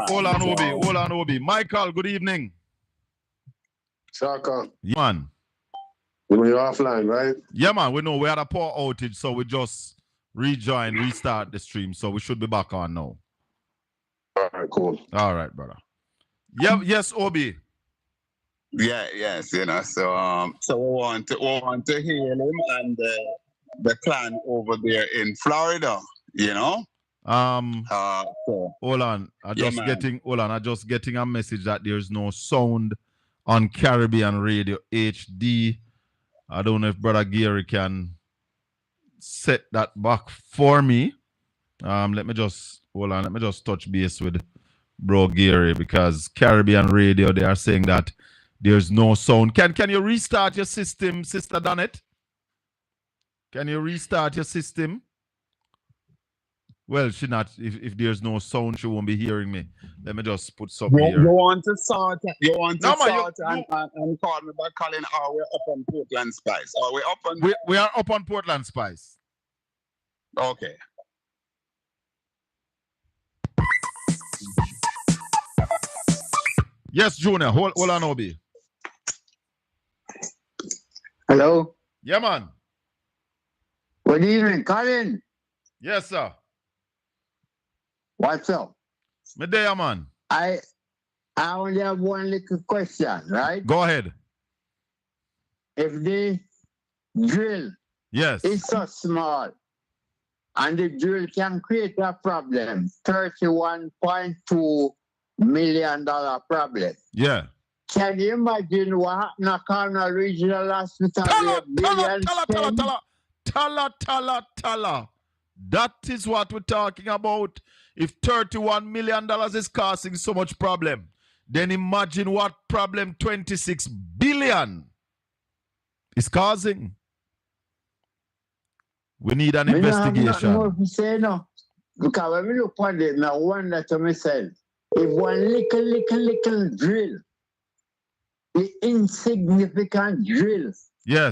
Hold on, Obi. Hold on, Obi. Michael, good evening. Shaka. Yeah, man. You're offline, right? Yeah, man. We know we had a poor outage, so we just restart the stream. So we should be back on now. All right, cool. All right, brother. Yeah, yes, Obi. Yes, so we want to hear him and the clan over there in Florida, Hold on. I just getting a message that there's no sound on Caribbean Radio HD. I don't know if Brother Gary can set that back for me. Let me just touch base with Bro Gary, because Caribbean Radio, they are saying that there's no sound. Can you restart your system, Sister Donette? Can you restart your system? Well, she not. If there's no sound, she won't be hearing me. Let me just put something here. You want to start and call me back, Colin, or we're up on Portland Spice? Or we're up on... We are up on Portland Spice. Okay. Yes, Junior. Hold on, Obi. Hello? Yeah, man. Good evening, Colin. Yes, sir. What's up? Me there, man. I only have one little question, right? Go ahead. If the drill is so small and the drill can create a problem, $31.2 million problem. Yeah. Can you imagine what happened at Colin Regional Hospital? Tala. That is what we're talking about. If $31 million is causing so much problem, then imagine what problem 26 billion is causing. We need an investigation. No. Because when we look at it, I wonder to myself, if one little drill, the insignificant drill,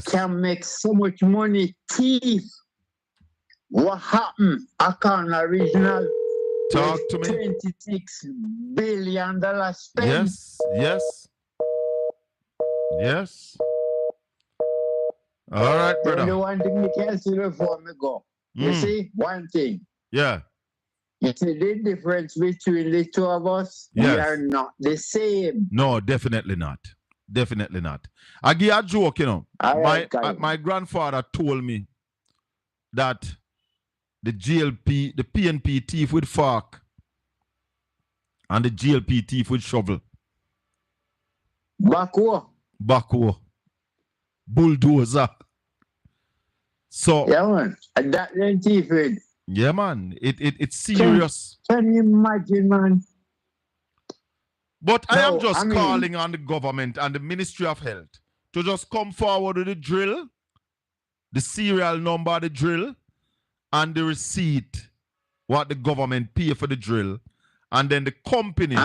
can make so much money, thief, what happened at Colin Regional? Talk to me. $26 billion spent. Yes. All right, brother. The one thing we can see before me go. You see, one thing. Yeah. You see the difference between the two of us? Yes. We are not the same. No, definitely not. Definitely not. I give a joke, you know. My grandfather told me that the PNP thief with fork and the GLP thief with shovel. Backhoe. Bulldozer. So yeah, man. And that then thief with. Yeah, man. It's serious. Can you imagine, man? But I am just calling on the government and the Ministry of Health to just come forward with the drill, the serial number of the drill, and the receipt, what the government pay for the drill. And then the company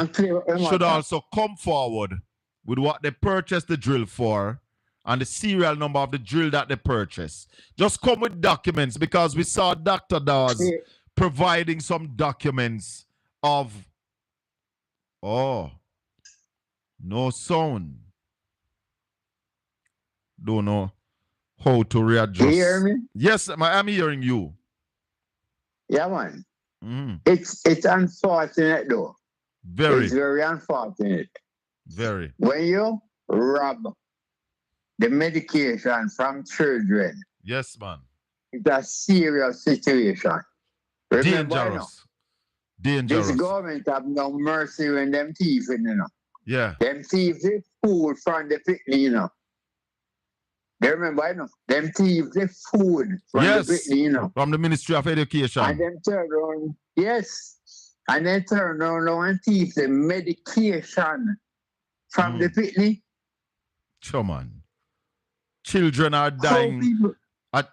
should also come forward with what they purchased the drill for and the serial number of the drill that they purchased. Just come with documents, because we saw Dr. Dawes providing some documents of, no sound. Don't know how to readjust. You hear me? Yes, I'm hearing you. Yeah, man. It's unfortunate though. It's very unfortunate. Very. When you rob the medication from children. Yes, man. It's a serious situation. Remember, Dangerous. This government have no mercy when them thieves, you know. Yeah. Them thieves, they food from the picnic, you know. They remember, you know, them thieves, they food from the picnic, you know. From the Ministry of Education. And them turn around, and then turn around and thief the medication from the picnic. Sure, man. Children are dying.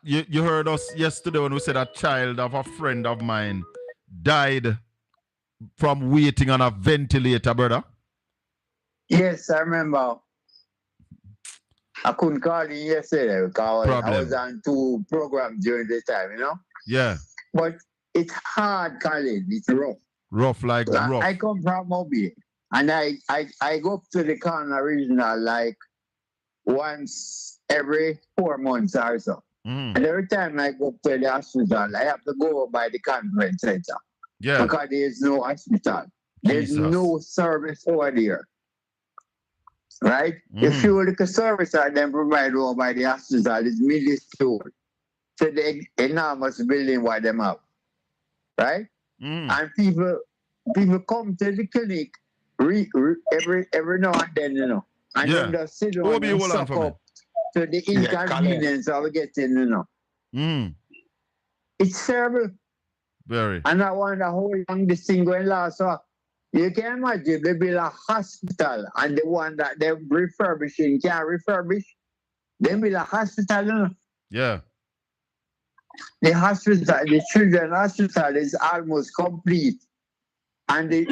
You heard us yesterday when we said a child of a friend of mine died from waiting on a ventilator, brother. Yes, I remember. I couldn't call you yesterday because I was on 2 programs during the time, you know? Yeah. But it's hard, Colin. It's rough. Rough like rough. I come from Mobile, and I go up to the corner regional like once every 4 months or so. And every time I go to the hospital, I have to go by the conference center. Yeah. Because there's no hospital. There's no service over there. Right? If you look at service that then provide over by the hospital, it's minuscule to the enormous building what them have. Right? And people come to the clinic every now and then, you know. And then they sit down and suck up to the inconvenience of getting, you know. It's terrible. Very. And I wonder how long this thing going last. So you can imagine they build a hospital and the one that they're refurbishing can't refurbish. They build a hospital, you know. Yeah. The hospital, the children's hospital is almost complete. And the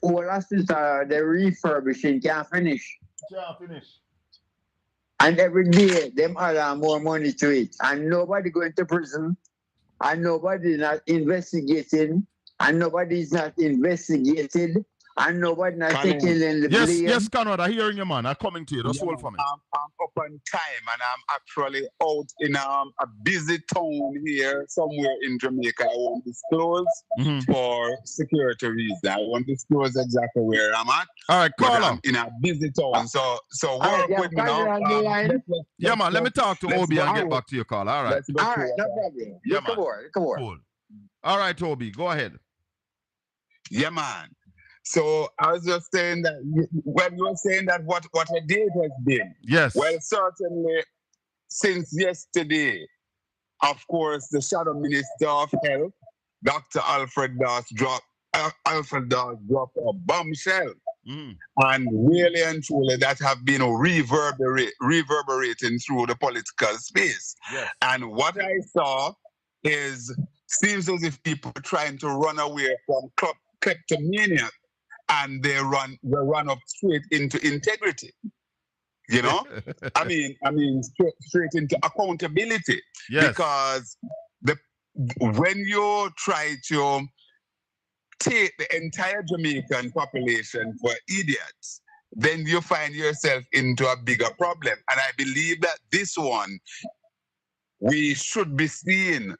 whole hospital they're refurbishing can't finish. Can't finish. And every day, them add more money to it. And nobody going to prison. And nobody not investigating. And nobody is not investigated. And nobody not taking in the blame. Yes, Conrad, I'm hearing you, man. I'm coming to you. That's all for me. I'm up on time, and I'm actually out in a busy town here, somewhere in Jamaica. I won't disclose for security reasons. I won't disclose exactly where I'm at. All right, call I'm in a busy town, so work with me now. Yeah, man, let me talk to Obi and get back to your call. All right. All right, no problem. Yeah, come on. Cool. All right, Obi, go ahead. Yeah, man. So I was just saying that when you were saying that what a day it has been. Yes. Well, certainly since yesterday, of course, the Shadow Minister of Health, Dr. Alfred Doss dropped a bombshell. And really and truly that have been reverberating through the political space. Yes. And what I saw seems as if people are trying to run away from kleptomania. And they run up straight into integrity. You know? I mean straight into accountability. Yes. Because when you try to take the entire Jamaican population for idiots, then you find yourself into a bigger problem. And I believe that this one, we should be seeing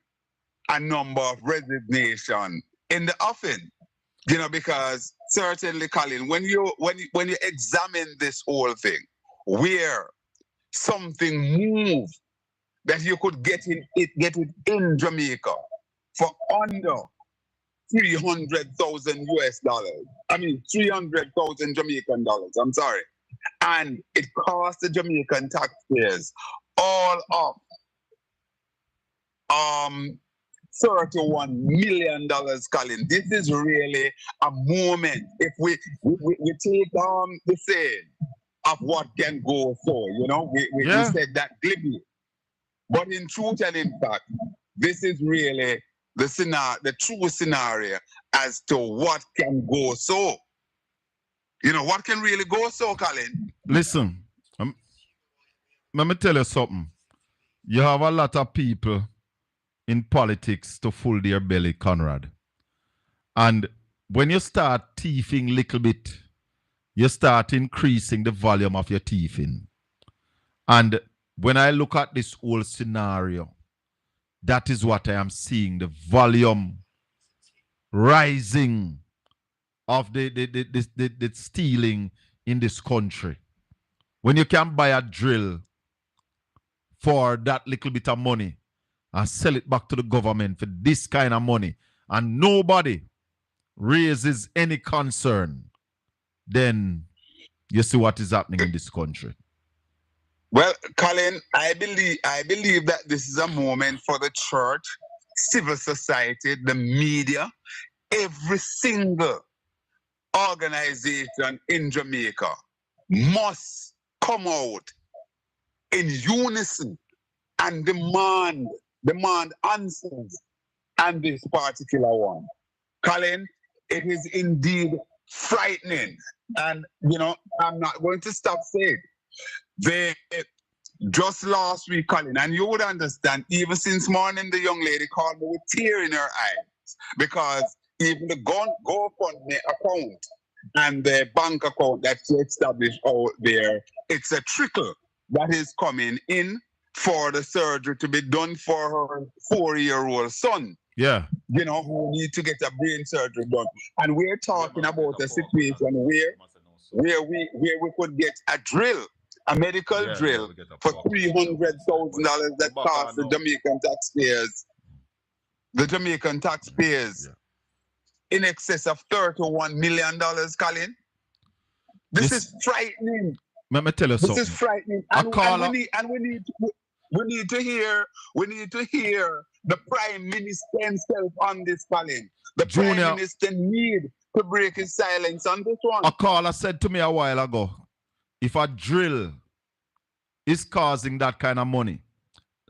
a number of resignation in the offing. You know, because certainly, Colin, when you examine this whole thing, where something moved that you could get it in Jamaica for under $300,000 US. I mean, 300,000 Jamaican dollars. I'm sorry, and it cost the Jamaican taxpayers all of $31 million, Colin. This is really a moment. If we take the saying of what can go so, you know, we said that glibly. But in truth and in fact, this is really the true scenario as to what can go so. You know, what can really go so, Colin? Listen, let me tell you something. You have a lot of people in politics to full their belly, Conrad. And when you start thieving a little bit, you start increasing the volume of your thieving. And when I look at this whole scenario, that is what I am seeing, the volume rising of the stealing in this country. When you can buy a drill for that little bit of money, and sell it back to the government for this kind of money, and nobody raises any concern, then you see what is happening in this country. Well, Colin, I believe that this is a moment for the church, civil society, the media, every single organization in Jamaica must come out in unison and demand answers on this particular one. Colin, it is indeed frightening. And, you know, I'm not going to stop saying. Just last week, Colin, and you would understand, even since morning, the young lady called me with tear in her eye, facts, because even the GoFundMe account and the bank account that you establish out there, it's a trickle that is coming in for the surgery to be done for her 4-year-old son. Yeah. You know, who need to get a brain surgery done. And we're talking about a situation where we could get a drill, a medical drill for $300,000 that costs the Jamaican taxpayers in excess of $31 million, Colin. This is frightening. Let me tell you something. This is frightening. We need to hear the Prime Minister himself on this, Colin. The Prime Minister need to break his silence on this one. A caller said to me a while ago, if a drill is causing that kind of money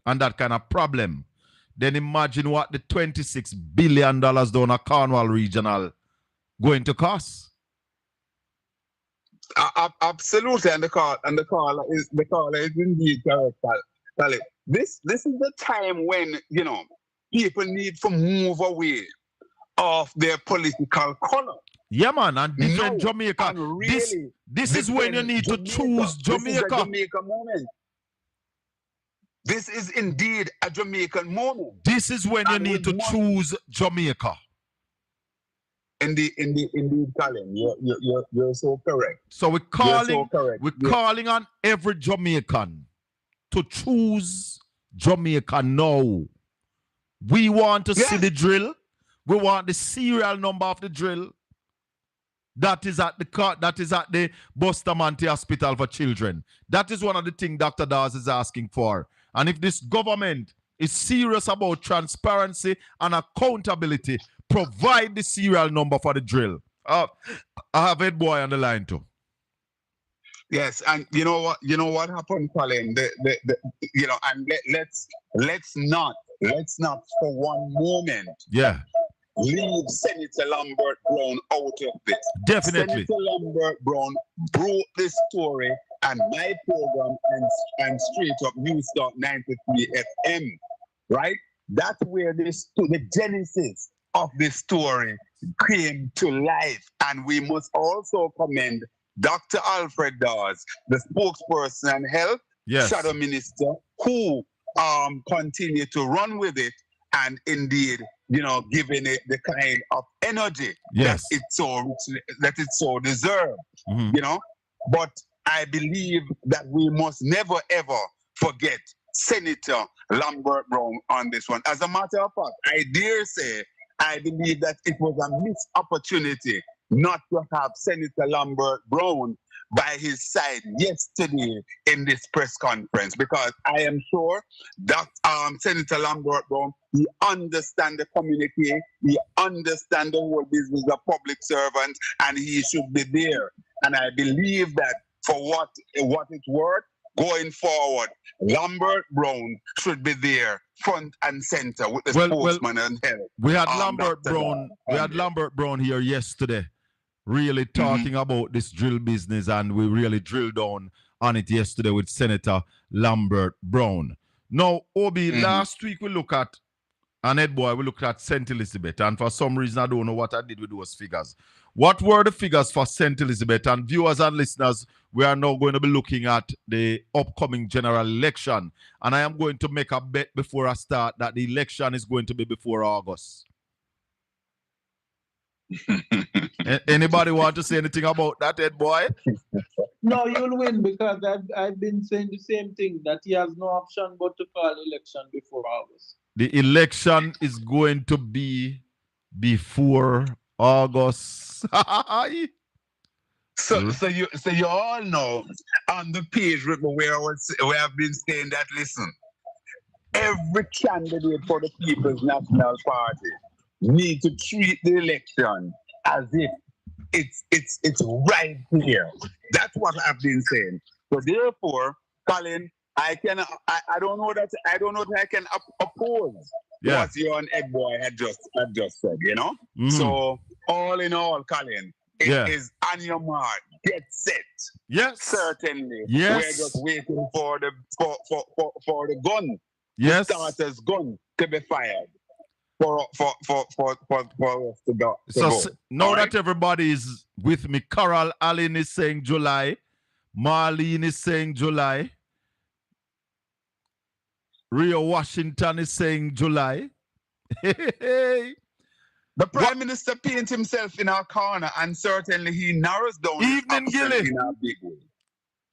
and that kind of problem, then imagine what the $26 billion down at Cornwall Regional going to cost. Absolutely, and the caller is indeed correct. This is the time when, you know, people need to move away of their political color. Yeah, man, and different Jamaica. And really, this is when you need to choose Jamaica. This is a Jamaican moment. This is indeed a Jamaican moment. This is when you need to choose Jamaica. Indeed, Colin, you're so correct. So we're calling on every Jamaican to choose Jamaica now. We want to see the drill. We want the serial number of the drill. That is at the Bustamante Hospital for Children. That is one of the things Dr. Dawes is asking for. And if this government is serious about transparency and accountability, provide the serial number for the drill. I have Ed Boy on the line too. Yes, and you know what happened, Colin. And let's not for one moment. Yeah. Leave Senator Lambert Brown out of this. Definitely. Senator Lambert Brown broke this story and my program and Straight Up News Talk 93 FM, right? That's where the genesis of this story came to life. And we must also commend Dr. Alfred Dawes, the spokesperson and health shadow minister, who continue to run with it and indeed, giving it the kind of energy that it so deserves. Mm-hmm. But I believe that we must never ever forget Senator Lambert Brown on this one. As a matter of fact, I dare say I believe that it was a missed opportunity not to have Senator Lambert Brown by his side yesterday in this press conference, because I am sure that Senator Lambert Brown, he understands the community, he understands the whole business of public servants, and he should be there. And I believe that for what it's worth, going forward, Lambert Brown should be there front and center with the spokesman and health. We had Lambert Brown. We had Lambert Brown here yesterday, really talking about this drill business, and we really drilled down on it yesterday with Senator Lambert Brown. Now, Obi, last week we looked at, and Ed Boy, we looked at St. Elizabeth, and for some reason I don't know what I did with those figures. What were the figures for St. Elizabeth? And viewers and listeners, we are now going to be looking at the upcoming general election, and I am going to make a bet before I start that the election is going to be before August. Anybody want to say anything about that, Ed Boy? No, you'll win, because I've been saying the same thing, that he has no option but to call election before August. The election is going to be before August. So you all know on the page where I've been saying that, listen, every candidate for the People's National Party need to treat the election as if it's right here. That's what I've been saying. So therefore, Colin, I don't know that I can oppose what you and Ed Boy had just said, So all in all, Colin, it is on your mark, get set. Yes. Certainly. Yes. We're just waiting for the gun. Yes. The starter's gun to be fired. for us to go. Now that everybody is with me, Carol Allen is saying July, Marlene is saying July, Rio Washington is saying July. The Prime Minister paints himself in our corner, and certainly he narrows down Evening, Gilly. in a big way.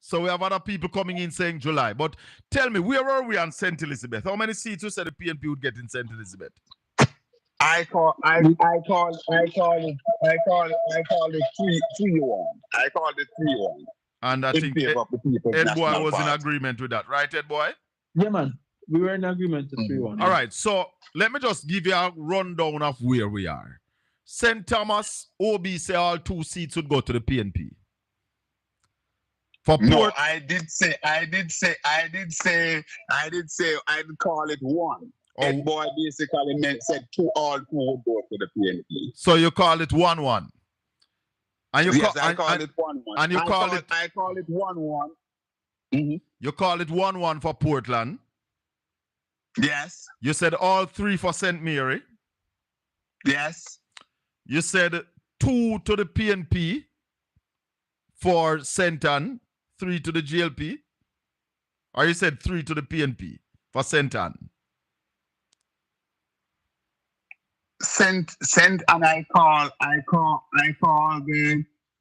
So we have other people coming in saying July. But tell me, where are we on St. Elizabeth? How many seats you said the PNP would get in St. Elizabeth? I call it 3-1. I call it 3-1. And I think Ed Boy was in agreement with that, right, Ed Boy? Yeah, man. We were in agreement to 3-1. All right, so let me just give you a rundown of where we are. St. Thomas, OB say all 2 seats would go to the PNP. No, I'd call it 1. Ed Boy basically said all 2 would go to the PNP. So you call it 1-1. And you I call it 1-1. And you I call it 1-1. Mm-hmm. You call it 1-1 for Portland. Yes. You said all 3 for St. Mary. Yes. You said 2 to the PNP for St. Ann, 3 to the GLP. Or you said 3 to the PNP for St. Ann. And I call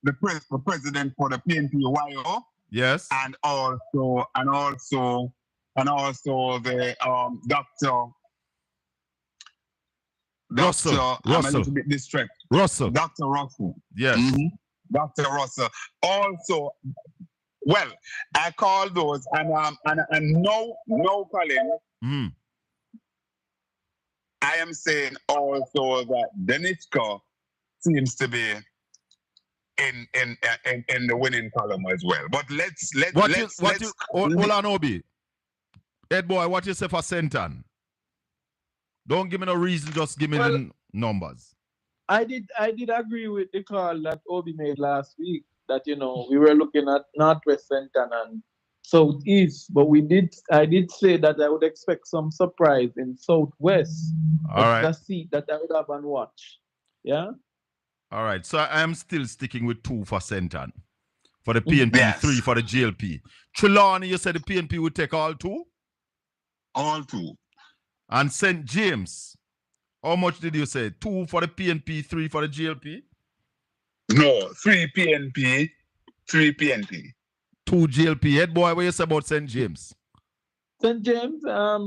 the president for the PNP YO. Yes. And also the Dr. Russell. I'm a little bit distracted. Russell. Dr. Russell. Yes. Mm-hmm. Dr. Russell. Also, well, I call those and no, Colin. Mm-hmm. I am saying also that Deniska seems to be in the winning column as well. But hold on, Obi. Ed Boy, what you say for St. Ann? Don't give me no reason, just give me the numbers. I did agree with the call that Obi made last week that we were looking at Northwest St. Ann and Southeast, but I did say that I would expect some surprise in Southwest. All right. The seat that I would have on watch. Yeah. All right. So I am still sticking with 2 for St. Ann. For the PNP, yes. 3 for the GLP. Trelawney, you said the PNP would take all 2? All 2. And St. James, how much did you say? 2 for the PNP, 3 for the GLP? No, 3 PNP, 3 PNP. 2 GLP. Head boy, what you say about St. James? St. James, I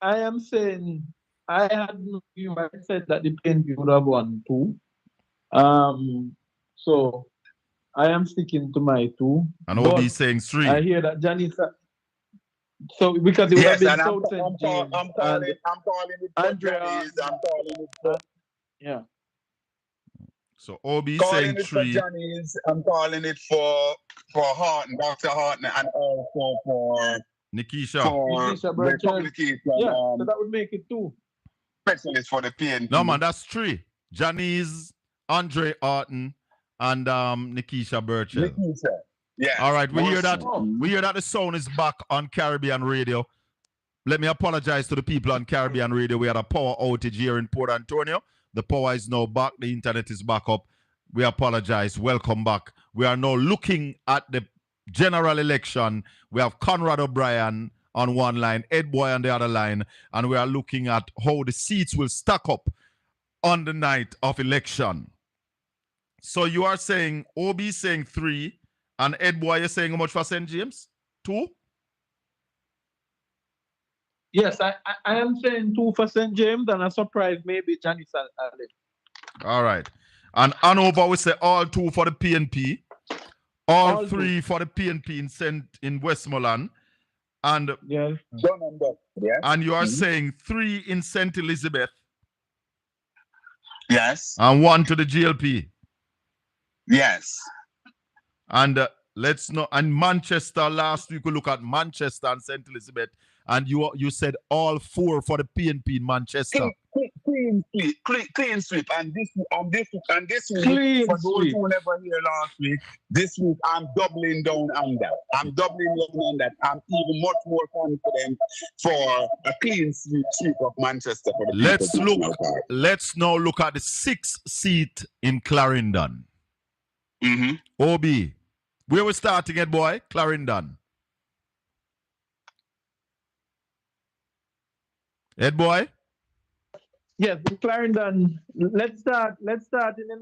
am saying I said that the PNP would have won 2. So I am sticking to my 2. And OB saying 3. I hear that Janice. So because it would have been South St. James. I'm calling it Andrea. I'm calling it. Yeah. So OB saying 3. I'm calling it for Horton, Dr. Horton, and also for Nikisha. Yeah, so that would make it 2. Specialist for the PNP. No man, that's 3. Janice, Andre Horton, and Nikisha Burchell. Nikisha. Yeah. All right, we hear that the sound is back on Caribbean Radio. Let me apologize to the people on Caribbean Radio. We had a power outage here in Port Antonio. The power is now back. The internet is back up. We apologize. Welcome back. We are now looking at the general election. We have Conrad O'Brien on one line, Ed Boy on the other line, and we are looking at how the seats will stack up on the night of election. So you are saying, OB saying 3, and Ed Boy, you're saying how much for St. James? 2? Yes, I am saying 2 for St. James, and a surprise maybe Janice Allen. All right. And Hanover, we say all 2 for the PNP, all 3 for the PNP in Westmoreland, and yes. And you are saying 3 in St. Elizabeth. Yes. And 1 to the GLP. Yes. And let's know. And Manchester, last week we look at Manchester and St. Elizabeth, and you said all 4 for the PNP in Manchester. clean sweep, clean sweep, and this week, Clean for those sweep. who never hear last week, this week I'm doubling down on that. I'm even much more confident for a clean sweep of Manchester for the Let's now look at the 6th seat in Clarendon. OB, where we starting at, boy? Clarendon. Ed boy? Yes, in Clarendon. Let's start in the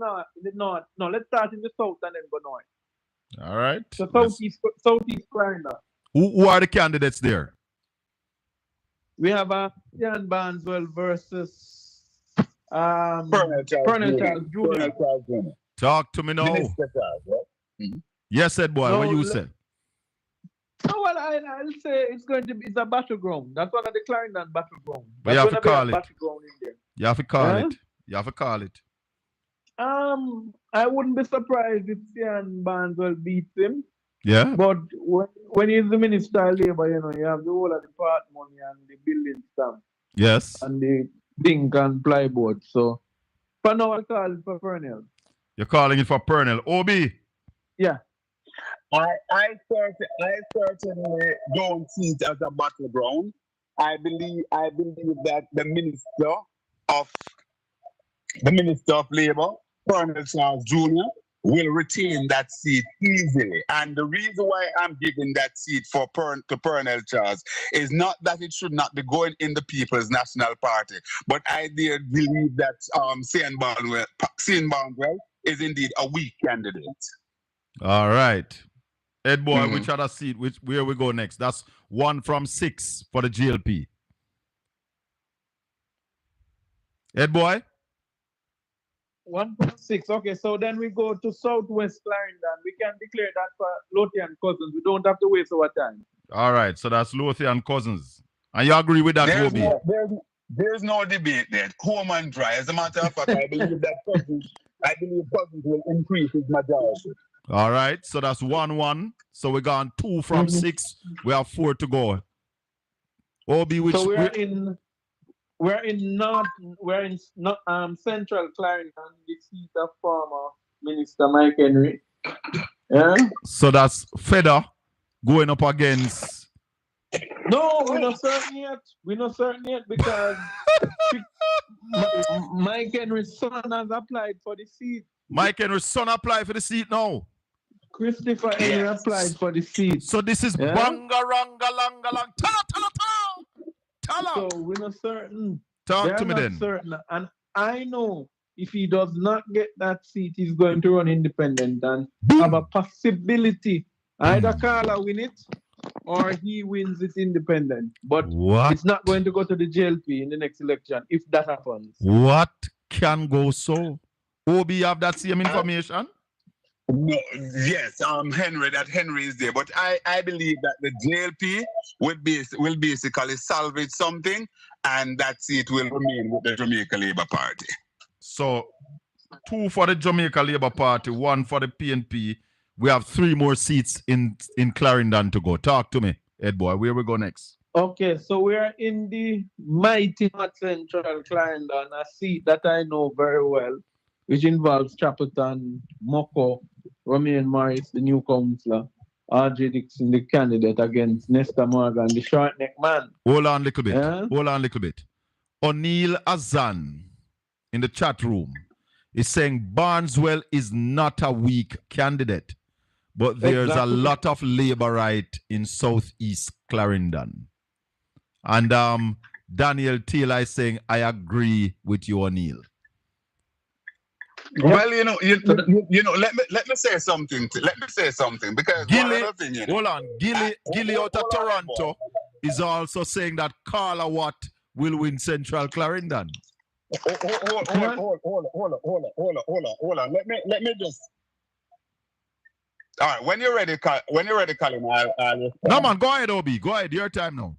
north. No, let's start in the south and then go north. All right. So southeast Clarendon. Who are the candidates there? We have Ian Barneswell versus Colonel Charles Jr. Talk to me now. Yes, Ed boy, what you say? Oh, well, I'll say it's a battleground. That's one of the Clarendon battleground. But you have to call it. Battleground in there. You have to call it. You have to call it. I wouldn't be surprised if Ian Barneswell beats him. Yeah. But when he's the Minister of Labour, you have the whole of the part money and the building stamp. Yes. And the zinc and plyboard. So for now, I'll call it for Purnell. You're calling it for Purnell. OB? Yeah. I certainly don't see it as a battleground. I believe that the Minister of Labour, Colonel Charles Jr., will retain that seat easily. And the reason why I'm giving that seat to Colonel Charles is not that it should not be going in the People's National Party, but I did believe that Cian Barnwell is indeed a weak candidate. All right. Ed boy, which other seat? Where we go next? That's 1 from 6 for the GLP. Ed boy? 1 from 6. Okay, so then we go to Southwest Clarendon. We can declare that for Lothian Cousins. We don't have to waste our time. All right, so that's Lothian Cousins. And you agree with that, Obi? There's no debate there. Home and dry. As a matter of fact, I believe Cousins will increase his majority. All right, so that's 1-1. So we got 2 from 6. We have 4 to go. Obi, which so we're in Central Clarendon, the seat of former Minister Mike Henry. Yeah. So that's Feder going up against. No, we're not certain yet because Mike Henry's son has applied for the seat. Mike Henry's son applied for the seat now. Christopher Henry applied for the seat. So this is banga-ranga-langa-lang. Tala. So we're not certain. Talk to me then. Certain. And I know if he does not get that seat, he's going to run independent and have a possibility. Either Carla win it or he wins it independent. But it's not going to go to the JLP in the next election if that happens. What can go so? Obi, have that same information? No, yes, Henry is there, but I believe that the JLP will basically salvage something, and that seat will remain with the Jamaica Labour Party. So 2 for the Jamaica Labour Party, 1 for the PNP. We have 3 more seats in Clarendon to go. Talk to me, Ed boy. Where we go next? Okay, so we're in the mighty North Central Clarendon, a seat that I know very well, which involves Chapelton, Moko, Romaine Morris, the new councillor, R.J. Dixon, the candidate against Nesta Morgan, the short-neck man. Hold on a little bit. O'Neill Azan in the chat room is saying Barneswell is not a weak candidate, but there's a lot of Labourite in Southeast Clarendon. And Daniel Taylor is saying, I agree with you, O'Neill. Well, let me say something. Because Gilly, hold on. Gilly out of Toronto is also saying that Carla Watt will win Central Clarendon. Hold on. Let me just. All right. When you're ready, Colin, I'll no man, go ahead, Obi. Go ahead. Your time now.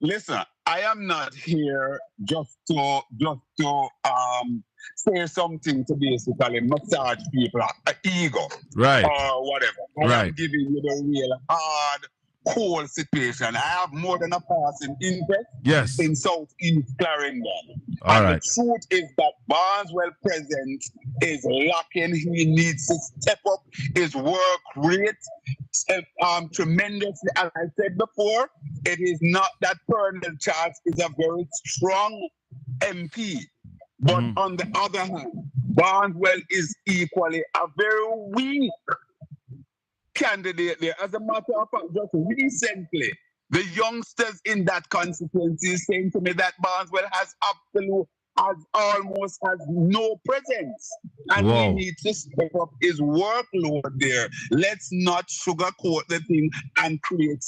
Listen, I am not here just to say something to basically massage people ego, right, or whatever. I am giving you the real hard whole situation. I have more than a passing interest in Southeast Clarendon. All and right. the truth is that Barneswell present is lacking. He needs to step up his work rate tremendously. As I said before, it is not that Colonel Charles is a very strong MP. But on the other hand, Barneswell is equally a very weak candidate there. As a matter of fact, just recently, the youngsters in that constituency saying to me that Barneswell has almost no presence. And he needs to step up his workload there. Let's not sugarcoat the thing and create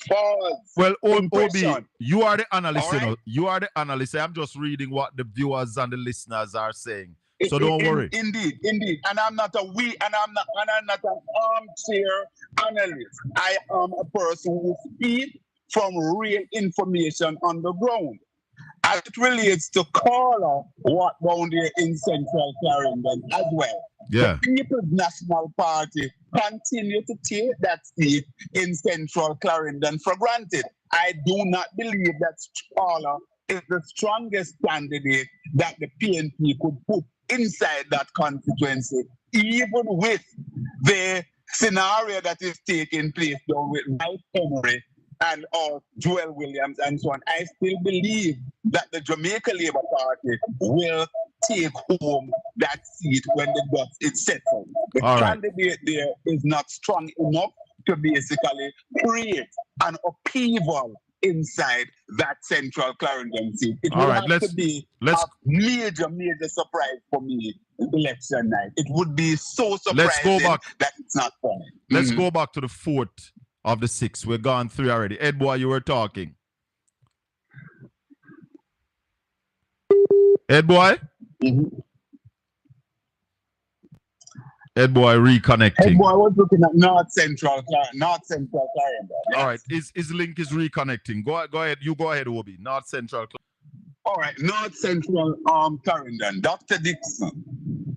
false Well, impression. Obi, you are the analyst, All right? You are the analyst. I'm just reading what the viewers and the listeners are saying. So don't worry. Indeed. And I'm not I'm not an armchair analyst. I am a person who speaks from real information on the ground. As it relates to Carla, what down there in Central Clarendon as well. Yeah. The People's National Party continue to take that seat in Central Clarendon for granted. I do not believe that Carla is the strongest candidate that the PNP could put inside that constituency, even with the scenario that is taking place down with Mike Henry and Joel Williams and so on. I still believe that the Jamaica Labour Party will take home that seat when the dust is settled. The candidate there is not strong enough to basically create an upheaval inside that Central Clarendon seat. It will have to be a major surprise for me election night. It would be so surprising that it's not funny. Let's go back to the 4th of the 6th. We're gone 3 already. Ed Boy, you were talking. Ed Boy? Ed Boy reconnecting. Ed Boy was looking at North Central Clarendon. Yes. All right. His link is reconnecting. Go ahead. You go ahead, Obi. North Central. All right. North Central Clarendon. Dr. Dixon.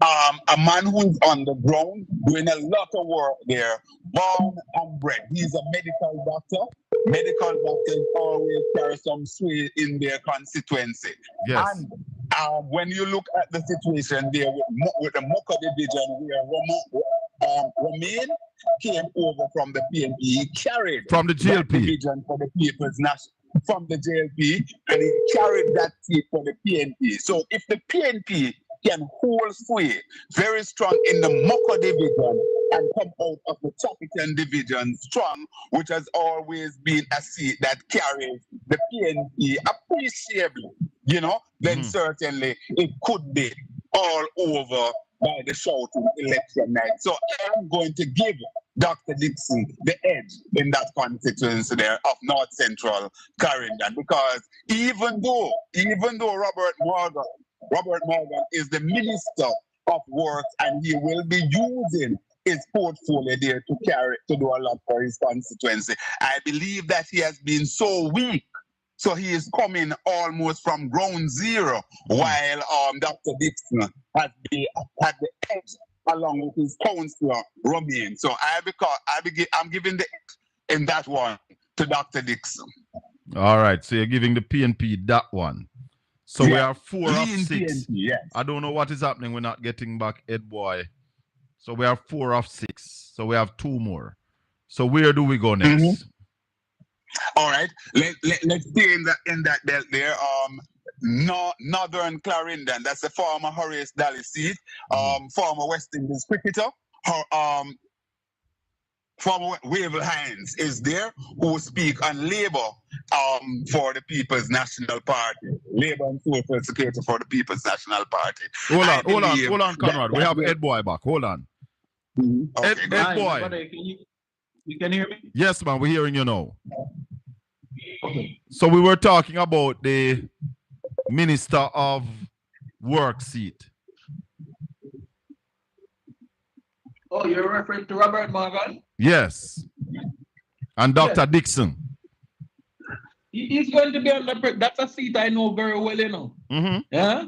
A man who's on the ground doing a lot of work there, born and bred. He's a medical doctor. Medical doctors always carry some sway in their constituency. Yes. And when you look at the situation there with the Mocha division, where Romain came over from the PNP, he carried from the GLP division for the People's National. From the JLP, and he carried that seat for the PNP. So if the PNP can hold sway very strong in the Mocha division and come out of the Chapitan division strong, which has always been a seat that carries the PNP appreciably, then certainly it could be all over by the shouting election night. So I'm going to give Dr. Dixon the edge in that constituency there of North Central Clarendon, because even though Robert Morgan is the Minister of Works and he will be using his portfolio there to do a lot for his constituency, I believe that he has been so weak. So he is coming almost from ground zero, while Dr. Dixon has been at the edge along with his councillor, Romain. So I'm giving the edge in that one to Dr. Dixon. All right, so you're giving the PNP that one. So we are 4 of 6. PNP, yes. I don't know what is happening. We're not getting back Ed Boy. So we are 4 of 6. So we have 2 more. So where do we go next? All right, let's stay in that belt there. Northern Clarendon, that's the former Horace Daly seat, former West Indies cricketer. Former Wavell Hines is there, who speak on Labour for the People's National Party. Labour and Social Security for the People's National Party. Hold on, Conrad. We have Ed Boy back. Hold on. Okay. Ed Boy. You can hear me? Yes, man. We're hearing you now. Okay. So we were talking about the Minister of Work seat. Oh, you're referring to Robert Morgan? Yes. And Dr. Dixon. He's going to be on that's a seat I know very well, Yeah?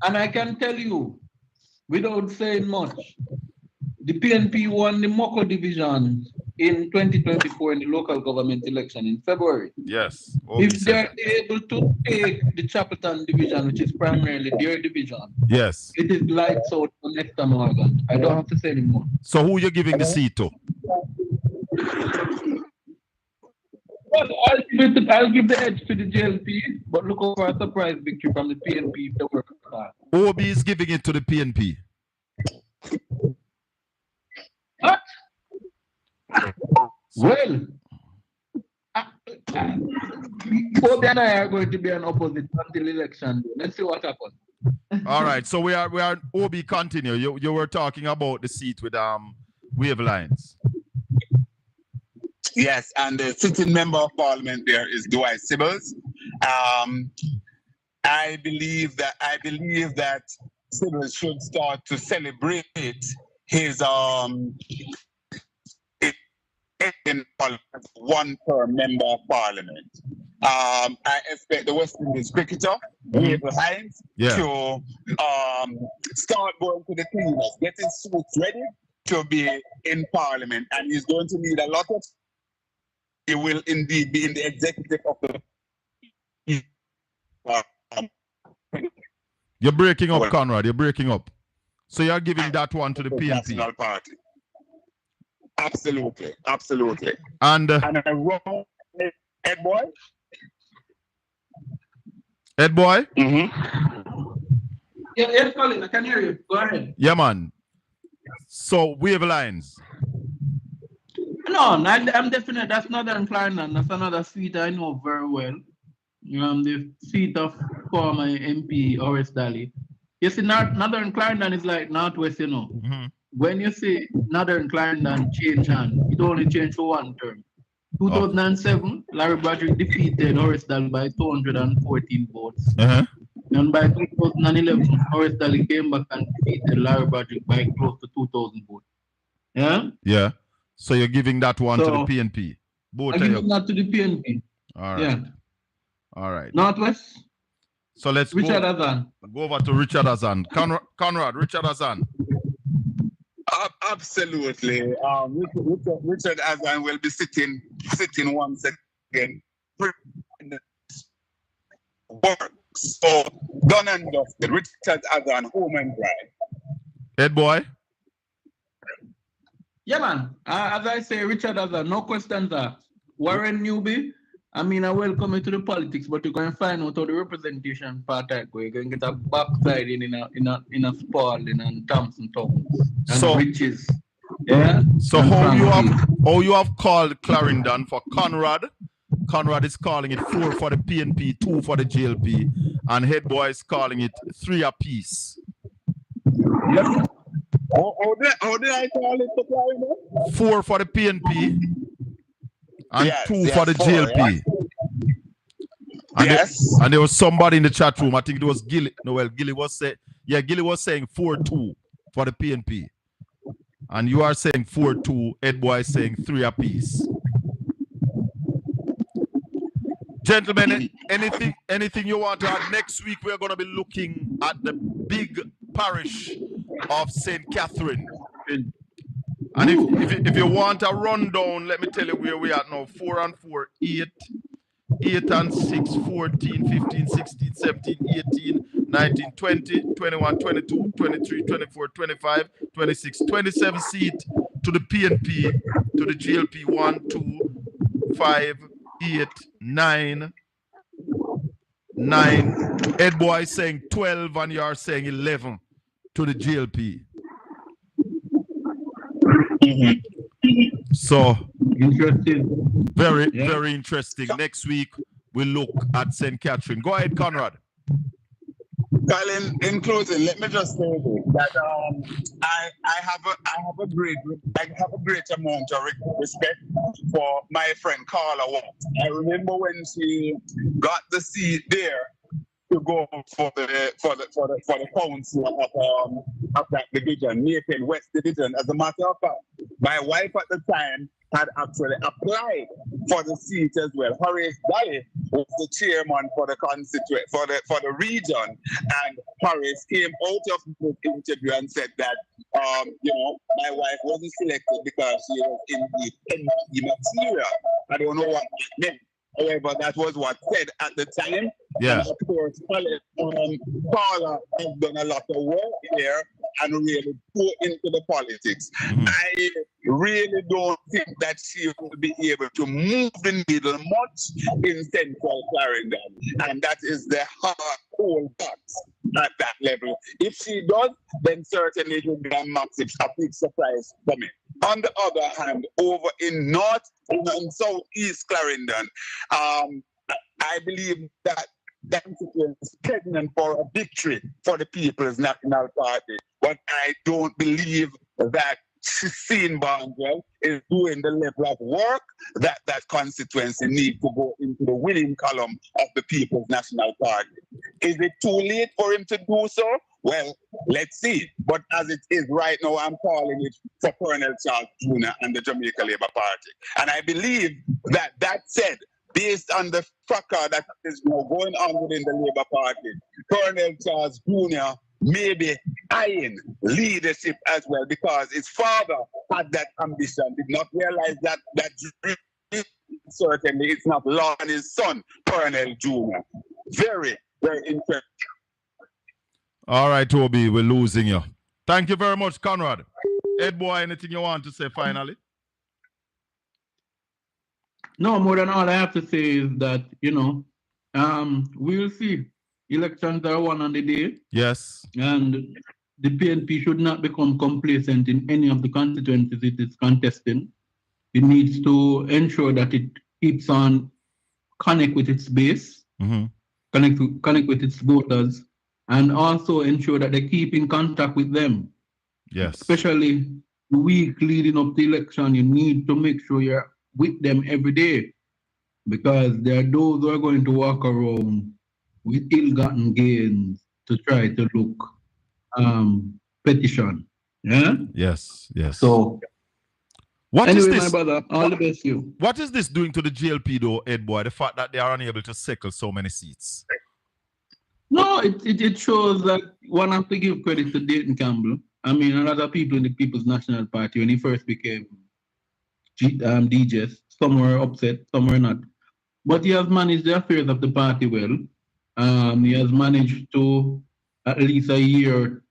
And I can tell you, without saying much, the PNP won the Mocha division in 2024 in the local government election in February. Yes. If they're able to take the Chapelton division, which is primarily their division, yes, it is lights out for Nectar Morgan. I don't have to say anymore. So who you giving the seat to? Well, I'll give the edge to the JLP, but look out for a surprise victory from the PNP if they work hard. OB is giving it to the PNP. What? Well, Obi and I are going to be an opposite until election day. Let's see what happens. All right, so we are OB continue. You were talking about the seat with Wave Lines. Yes, and the sitting member of parliament there is Dwight Sibbles. I believe that Sibbles should start to celebrate his in parliament, one per member of parliament. I expect the West Indies cricketer, Wave Hines, to start going to the cleaners, getting suits ready to be in parliament, and he's going to need a lot of. He will indeed be in the executive of the. You're breaking up, Conrad. You're breaking up. So you're giving that one to the PNP. National Party. Absolutely. And I wrong Ed Boy. Ed Boy? Yeah, Ed Colin, I can hear you. Go ahead. Yeah, man. So Wave Lines. No, I'm definitely, that's Northern Clarendon. That's another seat I know very well. The seat of former MP Horace Daly. You see, Northern Clarendon is like Northwest, you know. When you see Northern Clarendon change hand, it only changed for one term. 2007, Larry Broderick defeated Horace Daly by 214 votes. And by 2011, Horace Daly came back and defeated Larry Broderick by close to 2,000 votes. Yeah? Yeah. So you're giving that one to the PNP? I'm giving that to the PNP. All right. Yeah. All right. Northwest. So let's Richard Azan. Go over to Richard Azan. Conrad, Richard Azan. Absolutely. Richard Azan will be sitting once again. Work. So done and dusted. Richard Azan, home and dry. Ed Boy. Yeah, man. As I say, Richard Azan, no questions asked. Warren Newby, I mean, I welcome you to the politics, but you're going to find out how the representation part I go. You're going to get a backside in a Spalding and Thompson Towns and Riches. Yeah. So how you have called Clarendon for Conrad? Conrad is calling it 4 for the PNP, 2 for the JLP, and Head Boy is calling it 3 apiece. Yep. How did I call it for Clarendon? 4 for the PNP. And 2 for the JLP. And there was somebody in the chat room, I think it was Gilly. No, well, Gilly was saying, Gilly was saying 4-2 for the PNP. And you are saying 4-2, Ed Boy is saying 3 apiece. Gentlemen, anything you want to add? Next week we're going to be looking at the big parish of St. Catherine. And if you want a rundown, let me tell you where we are now. 4 and 4, 8 and 6, 14, 15, 16, 17, 18, 19, 20, 21, 22, 23, 24, 25, 26, 27 seats to the PNP, to the GLP 1, 2, 5, 8, 9. Ed Boy is saying 12 and you are saying 11 to the GLP. So interesting. Very interesting. Next week we'll look at St. Catherine. Go ahead, Conrad. Colin, in closing, let me just say this, that I have a great amount of respect for my friend Carla Watts. I remember when she got the seat there to go for the council of that division, Nathan West Division. As a matter of fact, my wife at the time had actually applied for the seat as well. Horace Daly was the chairman for the constituent for the region, and Horace came out of the interview and said that my wife wasn't selected because she was in the NP material. I don't know what that meant. However, that was what said at the time. Yeah. And of course, Paula has done a lot of work here and really go into the politics. Mm-hmm. I really don't think that she will be able to move the needle much in central Clarendon. And that is the hard, cold facts at that level. If she does, then certainly it will be a massive, a big surprise for me. On the other hand, over in North and Southeast Clarendon, I believe that constituency is pregnant for a victory for the People's National Party. But I don't believe that Shane Barnwell is doing the level of work that constituency needs to go into the winning column of the People's National Party. Is it too late for him to do so? Well, let's see. But as it is right now, I'm calling it for Colonel Charles Jr. and the Jamaica Labour Party. And I believe that said, based on the fracas that is now going on within the Labour Party, Colonel Charles Jr. may be eyeing leadership as well, because his father had that ambition, did not realize that certainly it's not long on his son, Colonel Jr. Very, very interesting. All right, Toby, we're losing you. Thank you very much, Conrad. Ed boy, anything you want to say finally? No, more than all I have to say is that, we'll see. Elections are one on the day. Yes. And the PNP should not become complacent in any of the constituencies it is contesting. It needs to ensure that it keeps on connect with its base, connect with its voters, and also ensure that they keep in contact with them. Yes. Especially the week leading up to the election, you need to make sure you're with them every day, because there are those who are going to walk around with ill-gotten gains to try to look petition. Yeah? Yes, yes. So what anyway, is this? My brother, all the best to you. What is this doing to the GLP though, Ed boy? The fact that they are unable to circle so many seats. No, it shows that one has to give credit to Dayton Campbell. I mean, a lot of people in the People's National Party, when he first became DJs, some were upset, some were not. But he has managed the affairs of the party well. He has managed to at least a year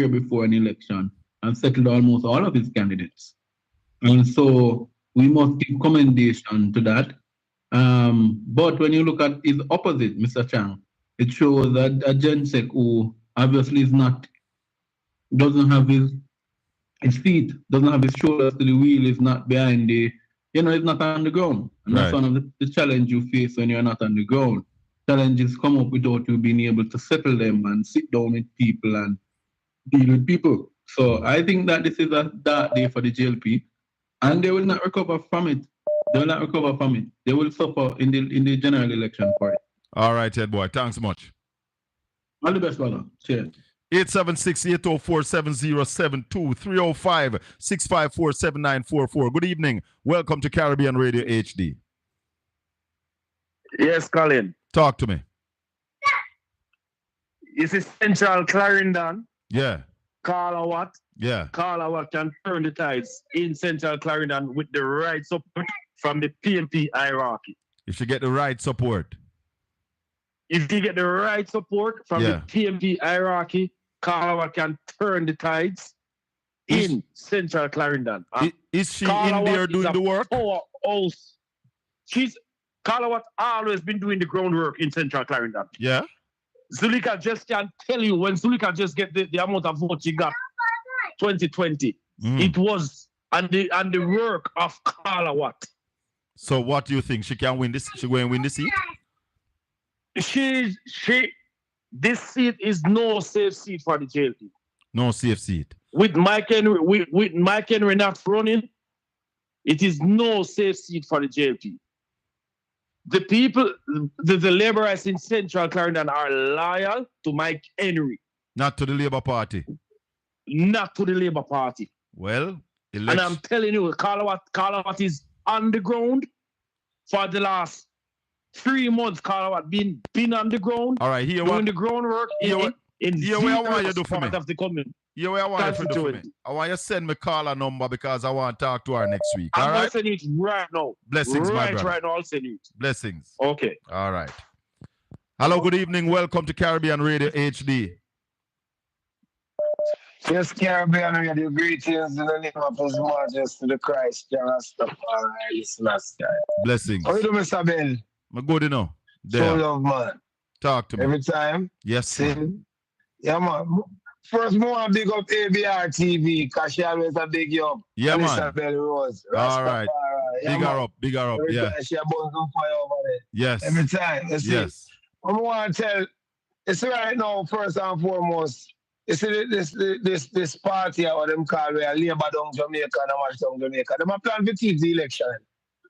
before an election and settled almost all of his candidates. And so we must give commendation to that. But when you look at his opposite, Mr. Chang, it shows that a Gensek who obviously doesn't have his feet, doesn't have his shoulders to the wheel, is not behind the, is not on the ground. And that's one of the challenge you face when you're not on the ground. Challenges come up without you being able to settle them and sit down with people and deal with people. So I think that this is a dark day for the GLP, and they will not recover from it. They will not recover from it. They will suffer in the general election for it. All right, Ed boy. Thanks so much. All the best, brother. Cheers. 876-804-7072, 305-654-7944. Good evening. Welcome to Caribbean Radio HD. Yes, Colin. Talk to me. Is it Central Clarendon? Yeah. Carla Yeah. Carla can turn the tides in Central Clarendon with the right support from the PNP hierarchy. If you get the right support. If you get the right support from the PNP hierarchy, Carla can turn the tides in Central Clarendon. Is she in there doing the work? Carla always been doing the groundwork in Central Clarendon. Yeah. Zulika just can't tell you when Zulika just get the amount of votes she got 2020. It was on the work of Carla Watt. So what do you think? She can win this? She going to win the seat? This seat is no safe seat for the JLP. No safe seat. With Mike Henry not running, it is no safe seat for the JLP. The people, the laborers in Central Clarendon are loyal to Mike Henry. Not to the Labour Party. Not to the Labour Party. Well, And I'm telling you, Carlawat is on the ground for the last 3 months. Carlawat been on the ground. All right, here doing the groundwork in what I want you to do for me. Of the community. Here what I want you to do for me. I want you to send me Carla number because I want to talk to her next week. All right? I'll send it right now. Blessings, my brother. Right now, I'll send it. Blessings. Okay. All right. Hello, good evening. Welcome to Caribbean Radio HD. Yes, Caribbean Radio, greetings in the name of His Majesty the Christ, Blessings. How you doing, Mr. Bell? I'm good, you know. So love, man. Talk to me. Every time. Yes, man. Yeah, man. First, more big up ABR TV, because she always a big you up. Yeah, man. Mr. Bell Rose. All right. Yeah, bigger up. Every Yeah. time she a burn some fire over there. Yes. Every time. You see? Yes. I want to tell, it's right now, first and foremost, you see this party, what them call where Labour down Jamaica and March down Jamaica, them a plan to keep the election.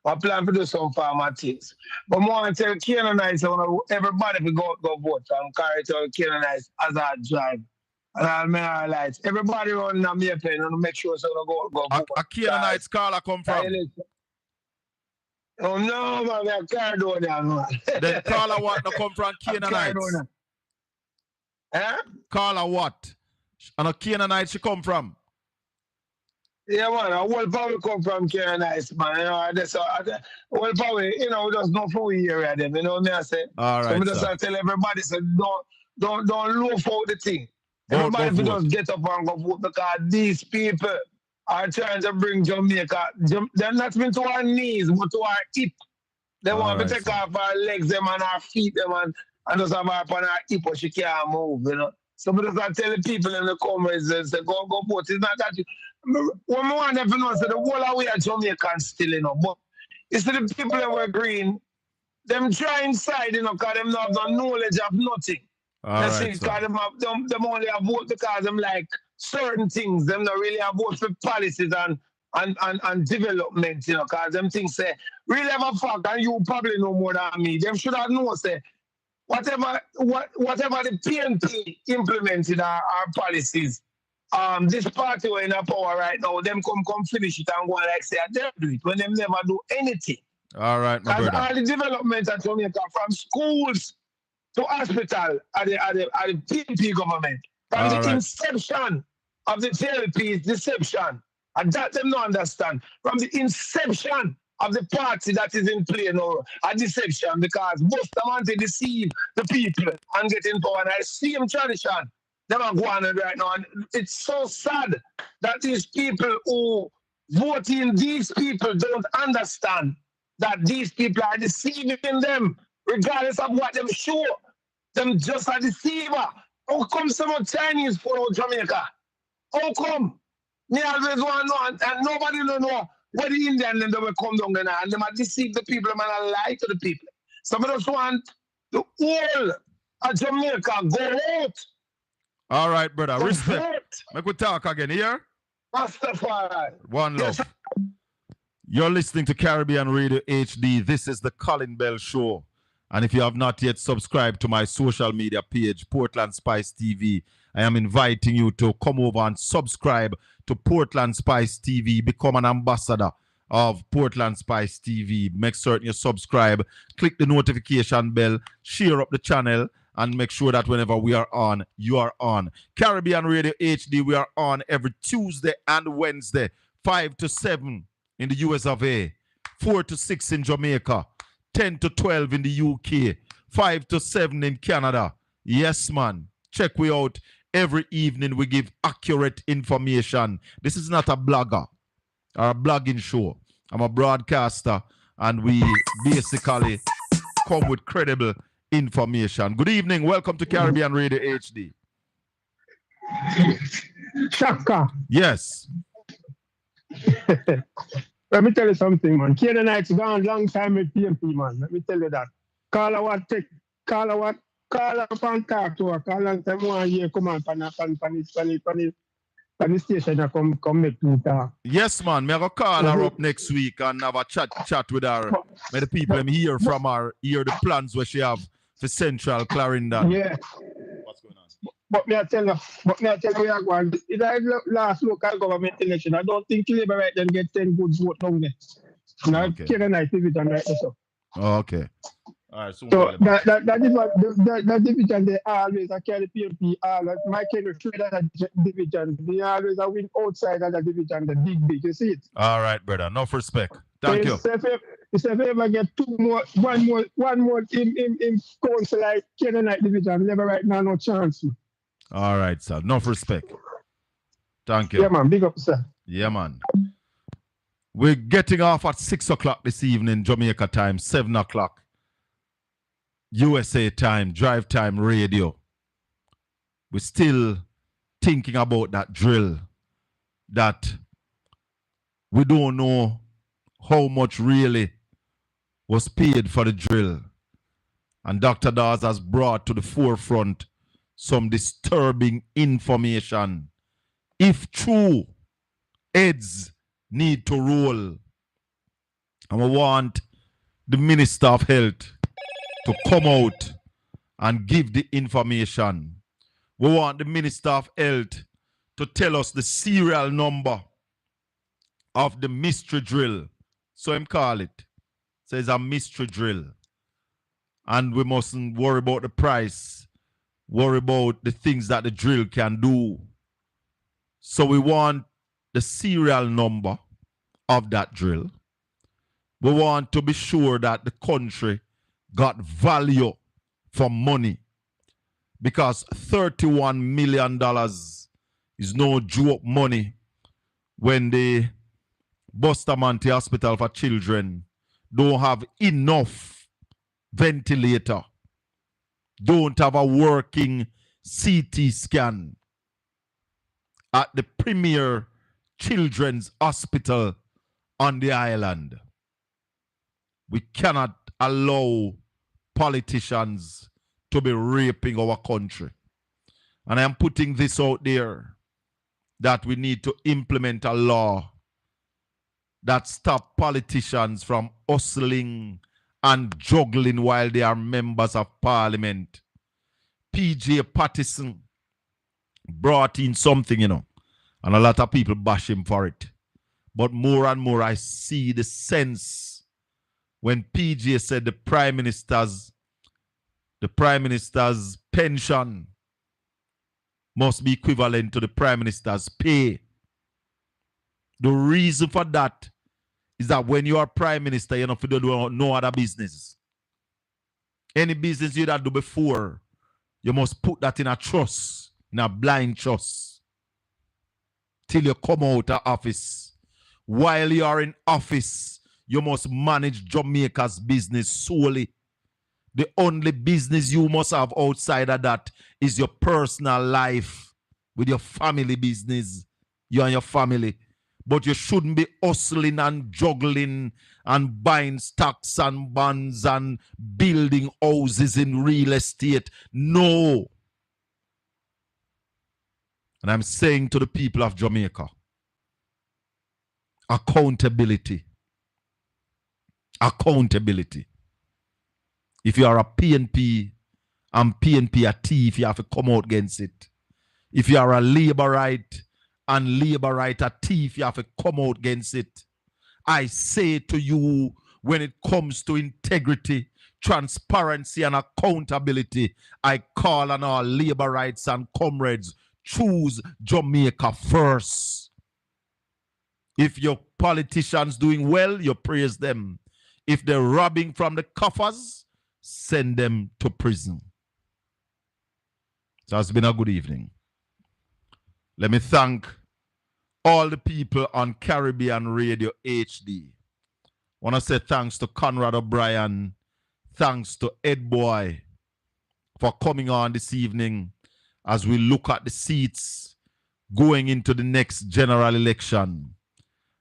I plan to do some farmer things. But I want to tell Canaanites, everybody to go vote and carry to Canaanites as I drive. And I'll make our lights. Everybody run a me pen and make sure so go vote. A Canaanites Carla come from? Oh no, man, I can't do that, man. Then Carla what no come from Canaanites? Huh? Carla what? And a Canaanite she come from? Yeah, man, a whole power come from Canaanites, man. You know, that's whole power, you know, we just know for here at them, you know what I say? All right, so we just tell everybody, so don't loaf out the thing. Everybody just get up and go vote because these people are trying to bring Jamaica. They're not even to our knees, but to our hip. They want to take off our legs, them and our feet, them and just have her up on our hip, but she can't move, you know. So we just tell the people in the comments, say, go vote. It's not that when we want them to know, so the whole way at Jamaican still, you know. But it's the people that were green, them try inside, you know, because them not have no knowledge of nothing. That's it, because them only have vote because them like certain things. Them not really have vote for policies and development, you know, because them things say, really have a fuck, and you probably know more than me. Them should have known, say, whatever the PNP implemented our policies, this party were in power right now, them come finish it and go like say, they do it, when them never do anything. All right, my brother. All the development at Jamaica, from schools to hospital, at the PNP government, from the inception of the TLP's deception, and that them not understand, from the inception of the party that is in play now, a deception, because most of them want to deceive the people and get in power. And I see them tradition, them are going on right now. And it's so sad that these people who vote in these people don't understand that these people are deceiving them, regardless of what them show. Them just a deceiver. How come some Chinese follow Jamaica? How come? Me always want to know, and nobody don't know where the Indian them will come down there and they might deceive the people and lie to the people. Some of us want the whole of Jamaica go out. All right, brother. Respect. Make we talk again here. Rastafari. One love. You're listening to Caribbean Radio HD. This is the Colin Bell Show. And if you have not yet subscribed to my social media page, Portland Spice TV, I am inviting you to come over and subscribe to Portland Spice TV. Become an ambassador of Portland Spice TV. Make certain you subscribe. Click the notification bell. Share up the channel. And make sure that whenever we are on, you are on. Caribbean Radio HD, we are on every Tuesday and Wednesday, 5 to 7 in the US of A, 4 to 6 in Jamaica, 10 to 12 in the UK, 5 to 7 in Canada. Yes, man. Check we out. Every evening we give accurate information. This is not a blogger or a blogging show. I'm a broadcaster, and we basically come with credible information. Good evening. Welcome to Caribbean Radio HD. Shaka. Yes. Let me tell you something, man. Canaanites gone long time with PMP, man. Let me tell you that. Call up and talk to her. Call and say, one year, come on, pan the station and come make me talk. Yes, man. Me go call her up next week and have a chat with her. May the people hear from her, hear the plans where she have for Central Clarendon. Yeah. What's going on? But me I tell you, we are going. In the last local government election, I don't think Labour right then get 10 good votes down there. Now, Okay. Clarendon division right there. So, Okay. All right. so that is what that division they always I carry PMP all. My kind of trade that division. They always win outside of the division. The big. You see it. All right, brother. Enough respect. Thank you. So if I ever get one more in council like Clarendon division, never right now no chance. All right, sir. Enough respect. Thank you. Yeah, man. Big up, sir. Yeah, man. We're getting off at 6 o'clock this evening, Jamaica time, 7 o'clock. USA time, drive time radio. We're still thinking about that drill that we don't know how much really was paid for the drill. And Dr. Dawes has brought to the forefront some disturbing information. If true, heads need to roll. And we want the Minister of Health to come out and give the information. We want the Minister of Health to tell us the serial number of the mystery drill. So him call it. So it's a mystery drill. And we mustn't worry about the price. Worry about the things that the drill can do. So we want the serial number of that drill. We want to be sure that the country got value for money. Because $31 million is no joke money when the Bustamante Hospital for Children don't have enough ventilator, don't have a working CT scan at the premier children's hospital on the island. We cannot allow politicians to be raping our country. And I am putting this out there that we need to implement a law that stop politicians from hustling and juggling while they are members of parliament. PJ Patterson brought in something, and a lot of people bash him for it. But more and more I see the sense when PJ said the Prime Minister's pension must be equivalent to the Prime Minister's pay. The reason for that is that when you are Prime Minister, you don't do no other business. Any business you that do before, you must put that in a trust, in a blind trust, till you come out of office. While you are in office, you must manage Jamaica's business solely. The only business you must have outside of that is your personal life with your family business, you and your family. But you shouldn't be hustling and juggling and buying stocks and bonds and building houses in real estate. No. And I'm saying to the people of Jamaica, accountability. Accountability. If you are a PNP and PNP a thief, you have to come out against it. If you are a Labourite and Labourite a thief, you have to come out against it. I say to you, when it comes to integrity, transparency, and accountability, I call on our Labourites and comrades, choose Jamaica first. If your politicians doing well, you praise them. If they're robbing from the coffers, send them to prison. So it's been a good evening. Let me thank all the people on Caribbean Radio HD. I want to say thanks to Conrad O'Brien, thanks to Ed Boy for coming on this evening as we look at the seats going into the next general election.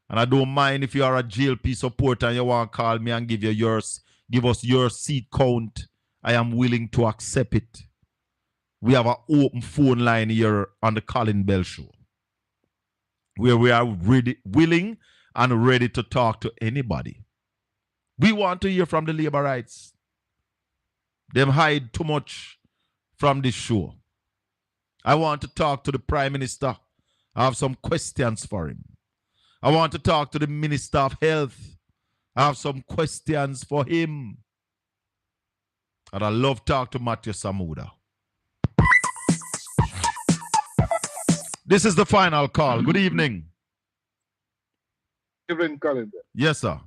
And I don't mind if you are a GLP supporter and you want to call me and give us your seat count. I am willing to accept it. We have an open phone line here on the Colin Bell Show, where we are willing and ready to talk to anybody. We want to hear from the Labourites. Them hide too much from this show. I want to talk to the Prime Minister. I have some questions for him. I want to talk to the Minister of Health. I have some questions for him. And I love talk to Matthew Samuda. This is the final call. Good evening. Evening, Colin. Yes, sir.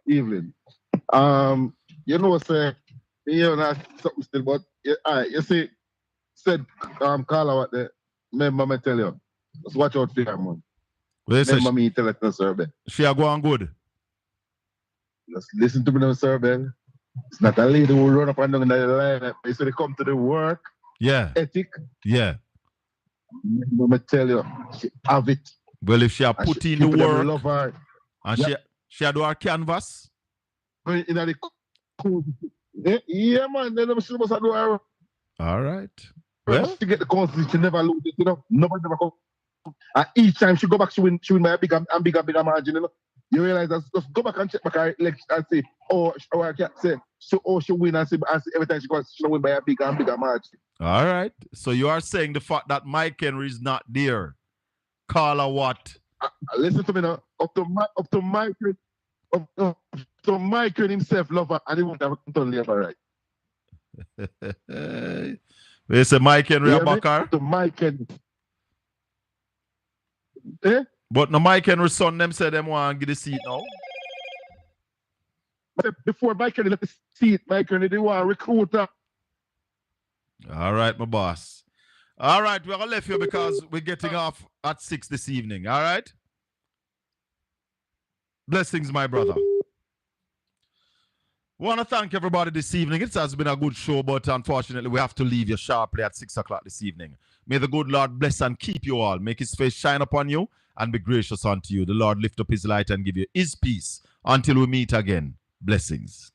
Evening. You know, say, you know, something still, but you see, said, Carla, what the member me tell you. Just watch out for her, man. Remember me tell it no survey. She are going good. Just listen to me no survey. It's not a lady who run up and down in the line. They say they come to the work. Yeah. Ethic. Yeah. Remember me tell you, she have it. Well, if she are put in the work, love her. And she do her canvas. In the yeah, man. Then she must do her. All right. Well, she get the constitution, she never lose it, you know. Nobody never come. And each time she go back, she win by a bigger margin, you know. You realize that just go back and check back her legs and say, I can't say, so she win and see every time she goes, she win by a bigger margin. All right. So you are saying the fact that Mike Henry is not there. Call her what? Listen to me now. Up to Mike himself love her and he won't have to leave her right. They say Mike Henry a backer? To Mike Henry. Eh? But no Mike Henry's son them say them want to get the seat now. Before Mike Henry let the seat, Mike Henry they want to recruit her. All right, my boss. All right, we're going to leave you because we're getting off at 6 this evening. All right? Blessings, my brother. Want to thank everybody this evening. It has been a good show, but unfortunately, we have to leave you sharply at 6 o'clock this evening. May the good Lord bless and keep you all. Make his face shine upon you and be gracious unto you. The Lord lift up his light and give you his peace. Until we meet again. Blessings.